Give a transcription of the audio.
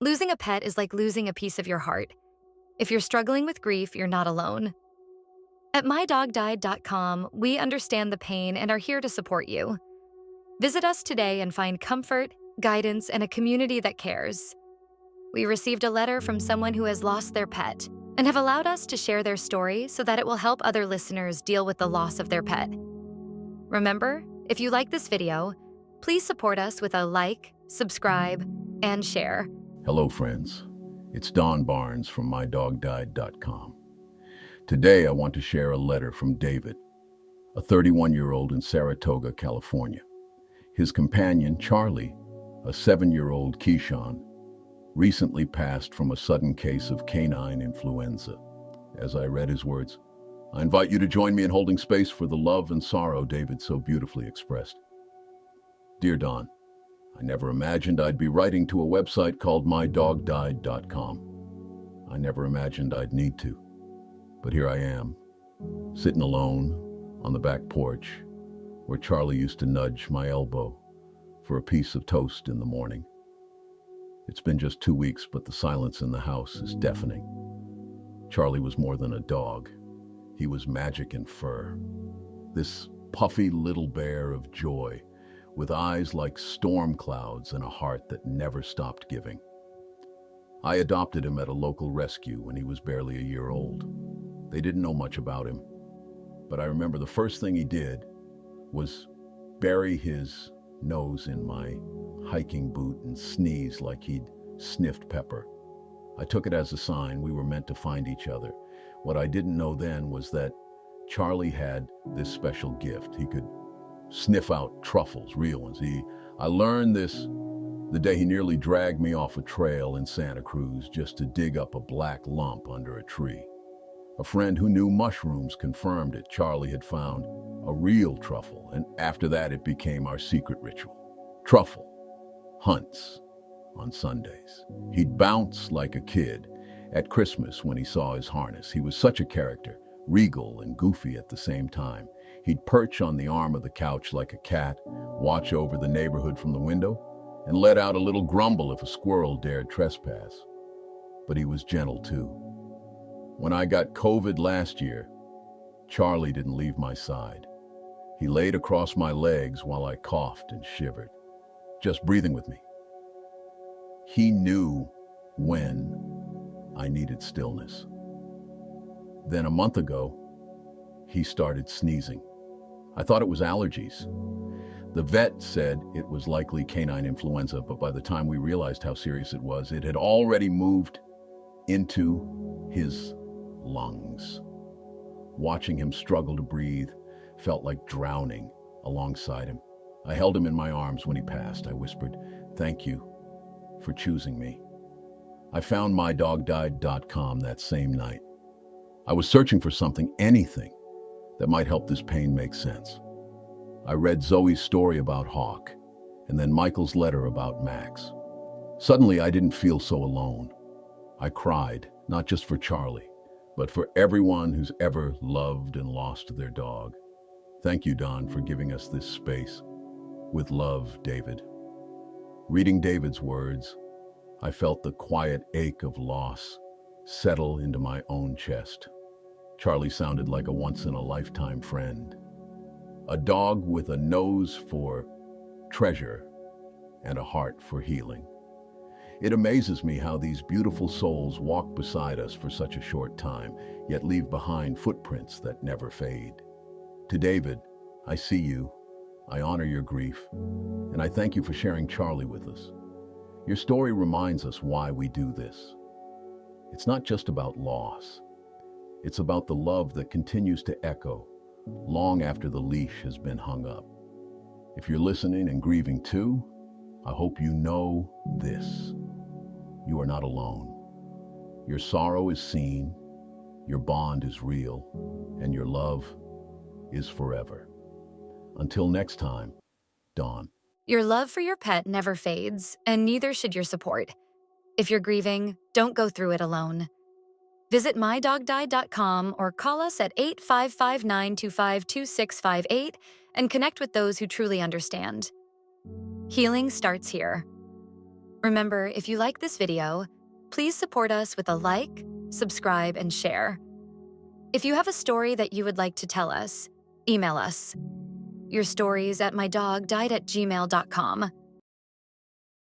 Losing a pet is like losing a piece of your heart. If you're struggling with grief, you're not alone. At mydogdied.com, we understand the pain and are here to support you. Visit us today and find comfort, guidance, and a community that cares. We received a letter from someone who has lost their pet and have allowed us to share their story so that it will help other listeners deal with the loss of their pet. Remember, if you like this video, please support us with a like, subscribe, and share. Hello, friends. It's Don Barnes from mydogdied.com. Today, I want to share a letter from David, a 31-year-old in Saratoga, California. His companion, Charlie, a 7-year-old Keeshond, recently passed from a sudden case of canine influenza. As I read his words, I invite you to join me in holding space for the love and sorrow David so beautifully expressed. Dear Don, I never imagined I'd be writing to a website called mydogdied.com. I never imagined I'd need to. But here I am, sitting alone on the back porch where Charlie used to nudge my elbow for a piece of toast in the morning. It's been just 2 weeks, but the silence in the house is deafening. Charlie was more than a dog. He was magic in fur. This puffy little bear of joy, with eyes like storm clouds and a heart that never stopped giving. I adopted him at a local rescue when he was barely a year old. They didn't know much about him, but I remember the first thing he did was bury his nose in my hiking boot and sneeze like he'd sniffed pepper. I took it as a sign we were meant to find each other. What I didn't know then was that Charlie had this special gift. He could sniff out truffles, real ones. I learned this the day he nearly dragged me off a trail in Santa Cruz just to dig up a black lump under a tree. A friend who knew mushrooms confirmed it. Charlie had found a real truffle, and after that it became our secret ritual. Truffle hunts on Sundays. He'd bounce like a kid at Christmas when he saw his harness. He was such a character, regal and goofy at the same time. He'd perch on the arm of the couch like a cat, watch over the neighborhood from the window, and let out a little grumble if a squirrel dared trespass. But he was gentle too. When I got COVID last year, Charlie didn't leave my side. He laid across my legs while I coughed and shivered, just breathing with me. He knew when I needed stillness. Then a month ago, he started sneezing. I thought it was allergies. The vet said it was likely canine influenza, but by the time we realized how serious it was, it had already moved into his lungs. Watching him struggle to breathe felt like drowning alongside him. I held him in my arms when he passed. I whispered, "Thank you for choosing me." I found mydogdied.com that same night. I was searching for something, anything, that might help this pain make sense. I read Zoe's story about Hawk, and then Michael's letter about Max. Suddenly, I didn't feel so alone. I cried, not just for Charlie, but for everyone who's ever loved and lost their dog. Thank you, Don, for giving us this space. With love, David. Reading David's words, I felt the quiet ache of loss settle into my own chest. Charlie sounded like a once-in-a-lifetime friend. A dog with a nose for treasure and a heart for healing. It amazes me how these beautiful souls walk beside us for such a short time, yet leave behind footprints that never fade. To David, I see you, I honor your grief, and I thank you for sharing Charlie with us. Your story reminds us why we do this. It's not just about loss. It's about the love that continues to echo long after the leash has been hung up. If you're listening and grieving too, I hope you know this. You are not alone. Your sorrow is seen, your bond is real, and your love is forever. Until next time, Dawn. Your love for your pet never fades, and neither should your support. If you're grieving, don't go through it alone. Visit mydogdied.com or call us at 855-925-2658 and connect with those who truly understand. Healing starts here. Remember, if you like this video, please support us with a like, subscribe, and share. If you have a story that you would like to tell us, email us. Your stories at mydogdied@gmail.com.